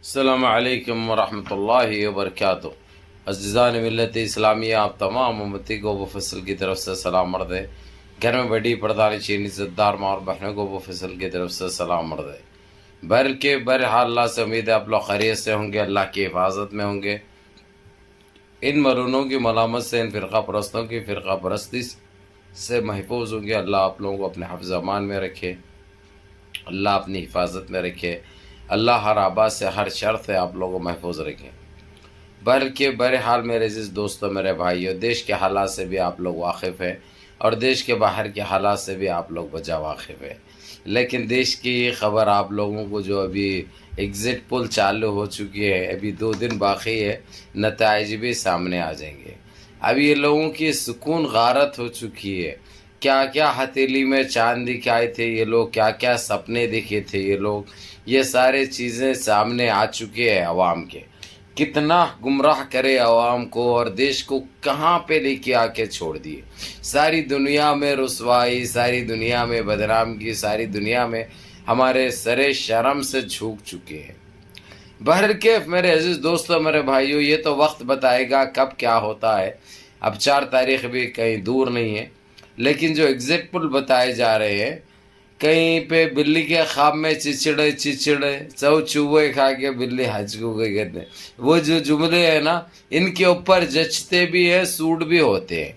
السلام علیکم ورحمۃ اللہ وبرکاتہ۔ عزیزان ملت اسلامیہ، آپ تمام امتی کو ابو فصل کی طرف سے سلام مرد ہے۔ گھر میں بڑی پردانی چینی عزت دار ماں اور بہنوں کو ابو فصل کی طرف سے سلام مرد ہے۔ بہرحال اللہ سے امید ہے آپ لوگ خیریت سے ہوں گے، اللہ کی حفاظت میں ہوں گے، ان ملونوں کی ملامت سے، ان فرقہ پرستوں کی فرقہ پرستی سے محفوظ ہوں گے۔ اللہ آپ لوگوں کو اپنے حفظ امان میں رکھے، اللہ اپنی حفاظت میں رکھے، اللہ ہر آباد سے، ہر شر سے آپ لوگوں کو محفوظ رکھیں۔ بہرحال میرے عزیز دوستوں، میرے بھائیوں، دیش کے حالات سے بھی آپ لوگ واقف ہیں اور دیش کے باہر کے حالات سے بھی آپ لوگ بجا واقف ہیں، لیکن دیش کی خبر آپ لوگوں کو جو ابھی ایگزٹ پول چالو ہو چکی ہے، ابھی 2 دن باقی ہے، نتائج بھی سامنے آ جائیں گے۔ اب یہ لوگوں کی سکون غارت ہو چکی ہے، کیا کیا ہتھیلی میں چاند دکھائے تھے یہ لوگ، کیا کیا سپنے دیکھے تھے یہ لوگ، یہ سارے چیزیں سامنے آ چکے ہیں عوام کے۔ کتنا گمراہ کرے عوام کو اور دیش کو کہاں پہ لے کے آ کے چھوڑ دیے۔ ساری دنیا میں رسوائی، ساری دنیا میں بدنامگی، ساری دنیا میں ہمارے سر شرم سے جھک چکے ہیں۔ بہرکیف میرے عزیز دوستوں، میرے بھائیوں، یہ تو وقت بتائے گا کب کیا ہوتا ہے۔ اب 4 تاریخ بھی کہیں دور نہیں ہے، لیکن جو ایگزٹ پول بتائے جا رہے ہیں، کہیں پہ بلی کے خواب میں چچڑے چوہے کھا کے بلی حج کو گئی کہتے ہیں، وہ جو جملے ہیں نا، ان کے اوپر جچتے بھی ہیں، سوٹ بھی ہوتے ہیں،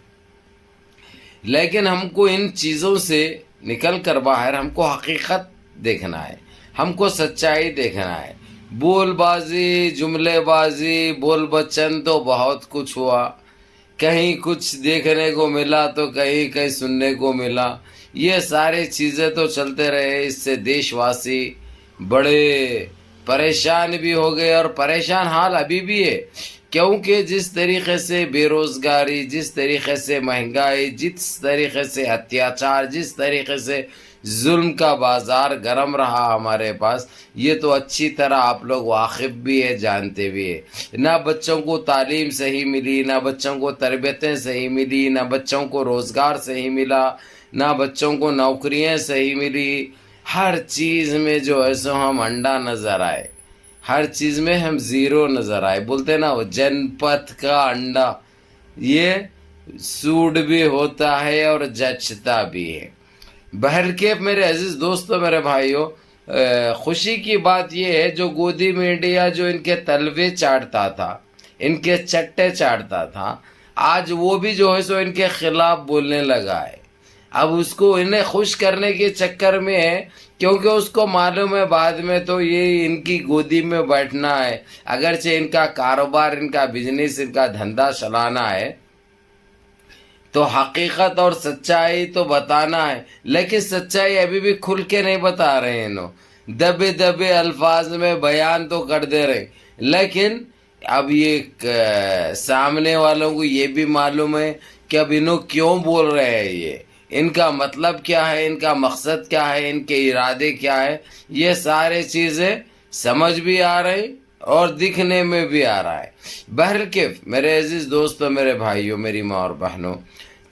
لیکن ہم کو ان چیزوں سے نکل کر باہر ہم کو حقیقت دیکھنا ہے، ہم کو سچائی دیکھنا ہے۔ بول بازی، جملے بازی، بول بچن تو بہت کچھ ہوا، کہیں کچھ دیکھنے کو ملا تو کہیں سننے کو ملا، یہ سارے چیزیں تو چلتے رہے۔ اس سے دیش واسی بڑے پریشان بھی ہو گئے اور پریشان حال ابھی بھی ہے، کیونکہ جس طریقے سے بے روزگاری، جس طریقے سے مہنگائی، جس طریقے سے اتیاچار، جس طریقے سے ظلم کا بازار گرم رہا ہمارے پاس، یہ تو اچھی طرح آپ لوگ واقف بھی ہے، جانتے بھی ہے۔ نہ بچوں کو تعلیم صحیح ملی، نہ بچوں کو تربیتیں صحیح ملی، نہ بچوں کو روزگار صحیح ملا، نہ بچوں کو نوکریاں صحیح ملی۔ ہر چیز میں جو ہے سو ہم انڈا نظر آئے، ہر چیز میں ہم زیرو نظر آئے۔ بولتے نا وہ جن پت کا انڈا، یہ سوڈ بھی ہوتا ہے اور جچتا بھی ہے۔ بہرکیف میرے عزیز دوستوں، میرے بھائیوں، خوشی کی بات یہ ہے، جو گودی میڈیا جو ان کے تلوے چاٹتا تھا، ان کے چٹے چاٹتا تھا، آج وہ بھی جو ہے سو ان کے خلاف بولنے لگا ہے۔ اب اس کو انہیں خوش کرنے کے چکر میں ہے، کیونکہ اس کو معلوم ہے بعد میں تو یہ ان کی گودی میں بیٹھنا ہے، اگرچہ ان کا کاروبار، ان کا بزنس، ان کا دھندا چلانا ہے، تو حقیقت اور سچائی تو بتانا ہے، لیکن سچائی ابھی بھی کھل کے نہیں بتا رہے ہیں، دبے دبے الفاظ میں بیان تو کر دے رہے، لیکن اب یہ سامنے والوں کو یہ بھی معلوم ہے کہ اب انہوں کیوں بول رہے ہیں، یہ ان کا مطلب کیا ہے، ان کا مقصد کیا ہے، ان کے ارادے کیا ہے، یہ سارے چیزیں سمجھ بھی آ رہی اور دکھنے میں بھی آ رہا ہے۔ بہرکیف میرے عزیز دوستوں، میرے بھائیوں، میری ماں اور بہنوں،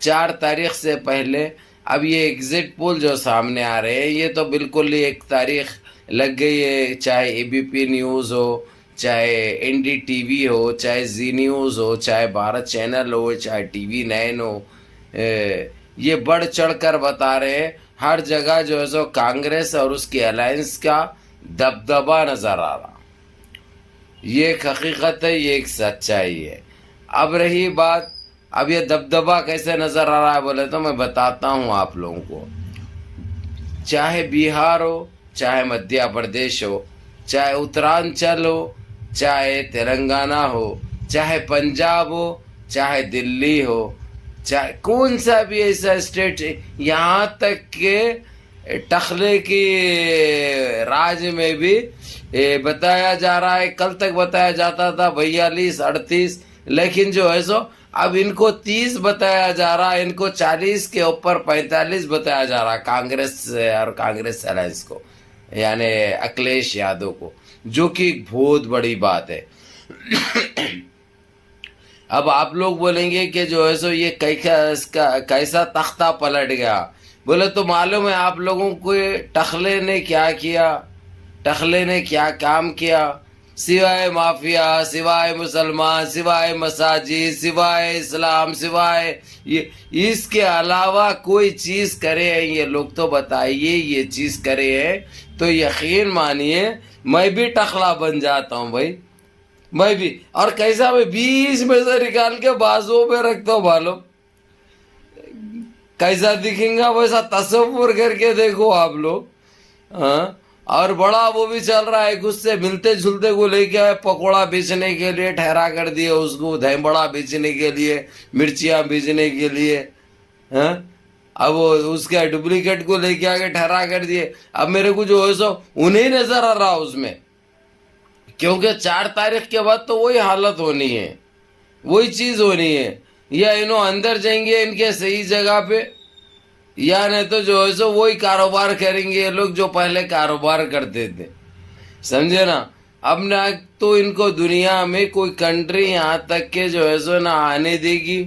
4 تاریخ سے پہلے اب یہ ایگزٹ پول جو سامنے آ رہے ہیں، یہ تو بالکل ہی ایک تاریخ لگ گئی ہے، چاہے اے بی پی نیوز ہو، چاہے این ڈی ٹی وی ہو، چاہے زی نیوز ہو، چاہے بھارت چینل ہو، چاہے ٹی وی 9 ہو، یہ بڑھ چڑھ کر بتا رہے ہیں۔ ہر جگہ جو ہے سو کانگریس اور اس کی الائنس کا دبدبا نظر آ رہا، یہ ایک حقیقت ہے، یہ ایک سچائی ہے۔ اب رہی بات، اب یہ دبدبا کیسے نظر آ رہا ہے بولے تو میں بتاتا ہوں آپ لوگوں کو۔ چاہے بہار ہو، چاہے مدھیہ پردیش ہو، چاہے اترانچل ہو، چاہے تلنگانہ ہو، چاہے پنجاب ہو، چاہے دلی ہو، چاہے کون سا بھی ایسا اسٹیٹ، یہاں تک کہ ٹخلے کی راج میں بھی بتایا جا رہا ہے، کل تک بتایا جاتا تھا 42 38، لیکن جو ہے سو اب ان کو 30 بتایا جا رہا ہے، ان کو 40 کے اوپر 45 بتایا جا رہا ہے، کانگریس اور کانگریس الائنس کو، یعنی اکھلیش یادو کو، جو کہ ایک بہت بڑی بات ہے۔ اب آپ لوگ بولیں گے کہ جو ہے سو یہ کیسا تختہ پلٹ گیا، بولے تو معلوم ہے آپ لوگوں کو ٹخلے نے کیا کیا، ٹخلے نے کیا کام کیا۔ سوائے مافیا، سوائے مسلمان، سوائے مساجد، سوائے اسلام، سوائے اس کے علاوہ کوئی چیز کرے ہیں یہ لوگ تو بتائیے، یہ چیز کرے ہیں تو یقین مانیے میں بھی ٹخلا بن جاتا ہوں بھائی، میں بھی. اور کیسا میں 20 میں سے نکال کے بازو پہ رکھتا ہوں معلوم کیسا دکھیں گا، ویسا تصور کر کے دیکھو آپ لوگ. ہاں، اور بڑا وہ بھی چل رہا ہے، اس سے ملتے جلتے کو لے کے پکوڑا بیچنے کے لیے ٹھہرا کر دیے، اس کو دہی بڑا بیچنے کے لیے، مرچیاں بیچنے کے لیے. ہاں، اب وہ اس کے ڈپلیکیٹ کو لے کے آگے ٹھہرا کر دیے. اب میرے کو جو ہے سو انہیں نظر آ رہا اس میں، کیونکہ 4 تاریخ کے بعد تو وہی حالت ہونی ہے، وہی چیز ہونی ہے. یا انہوں اندر جائیں گے ان کے صحیح جگہ پہ، یا نہیں تو جو ہے سو وہی کاروبار کریں گے یہ لوگ جو پہلے کاروبار کرتے تھے. سمجھے نا. اب نہ تو ان کو دنیا میں کوئی کنٹری یہاں تک کہ جو ہے سو نہ آنے دے گی،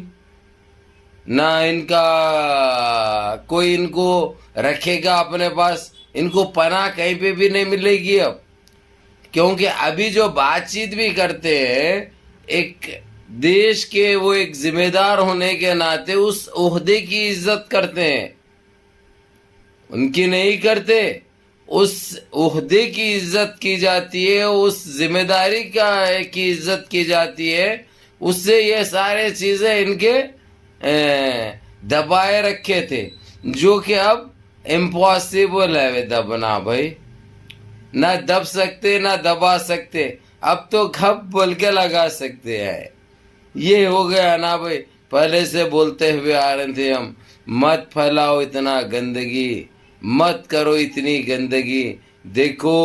نہ ان کا کوئی ان کو رکھے گا اپنے پاس، ان کو پناہ کہیں پہ بھی نہیں ملے گی اب. کیونکہ ابھی جو بات چیت بھی کرتے ہیں ایک دیش کے، وہ ایک ذمہ دار ہونے کے ناطے اس عہدے کی عزت کرتے ہیں، ان کی نہیں کرتے. اس عہدے کی عزت کی جاتی ہے، اس ذمہ داری کی عزت کی جاتی ہے. اس سے یہ سارے چیزیں ان کے دبائے رکھے تھے، جو کہ اب امپاسبل ہے دبنا بھائی. نہ دب سکتے نہ دبا سکتے، اب تو گھپ بول کے لگا سکتے ہیں. یہ ہو گیا نا بھائی. پہلے سے بولتے ہوئے آ رہے تھے ہم، مت پھیلاؤ اتنا گندگی، مت کرو اتنی گندگی. دیکھو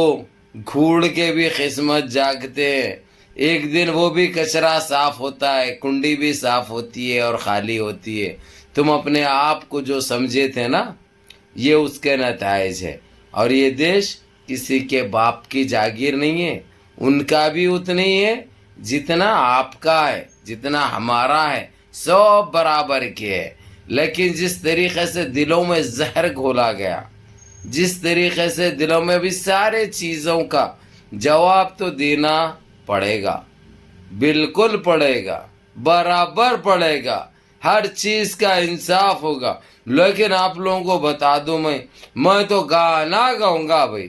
گھوڑ کے بھی قسمت جاگتے ہیں، ایک دن وہ بھی کچرا صاف ہوتا ہے، کنڈی بھی صاف ہوتی ہے اور خالی ہوتی ہے. تم اپنے آپ کو جو سمجھے تھے نا، یہ اس کے نتائج ہے. اور یہ دیش کسی کے باپ کی جاگیر نہیں ہے، ان کا بھی اتنا ہی ہے جتنا آپ کا ہے، جتنا ہمارا ہے، سب برابر کے ہے. لیکن جس طریقے سے دلوں میں زہر گھولا گیا، جس طریقے سے دلوں میں بھی سارے چیزوں کا جواب تو دینا پڑے گا، بالکل پڑے گا، برابر پڑے گا، ہر چیز کا انصاف ہوگا. لیکن آپ لوگوں کو بتا دوں میں تو گانا گاؤں گا بھائی.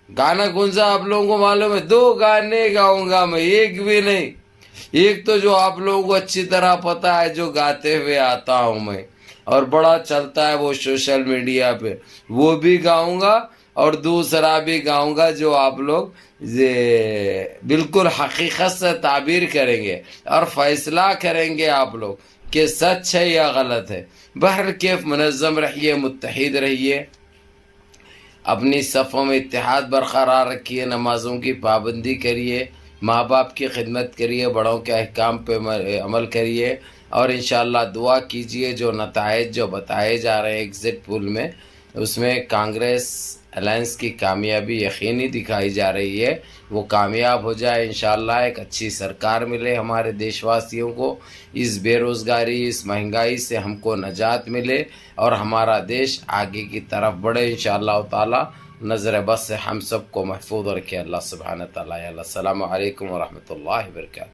گانا کون سا آپ لوگوں کو معلوم ہے؟ 2 گانے گاؤں گا میں، ایک بھی نہیں. ایک تو جو آپ لوگوں کو اچھی طرح پتا ہے، جو گاتے ہوئے آتا ہوں میں اور بڑا چلتا ہے وہ سوشل میڈیا پہ، وہ بھی گاؤں گا. اور دوسرا بھی گاؤں گا جو آپ لوگ بالکل حقیقت سے تعبیر کریں گے اور فیصلہ کریں گے آپ لوگ کہ سچ ہے یا غلط ہے. بہرکیف منظم رہیے، متحد رہیے، اپنی صفوں میں اتحاد برقرار رکھیے، نمازوں کی پابندی کریے، ماں باپ کی خدمت کریے، بڑوں کے احکام پہ عمل کریے. اور انشاءاللہ دعا کیجئے جو نتائج جو بتائے جا رہے ہیں ایگزٹ پول میں، اس میں کانگریس الائنس کی کامیابی یقینی دکھائی جا رہی ہے. وہ کامیاب ہو جائے انشاءاللہ، ایک اچھی سرکار ملے ہمارے دیش واسیوں کو، اس بے روزگاری، اس مہنگائی سے ہم کو نجات ملے اور ہمارا دیش آگے کی طرف بڑھے انشاءاللہ تعالی. نظر بس سے ہم سب کو محفوظ رکھے اللہ سبحانہ تعالی. السلام علیکم ورحمۃ اللہ وبرکاتہ.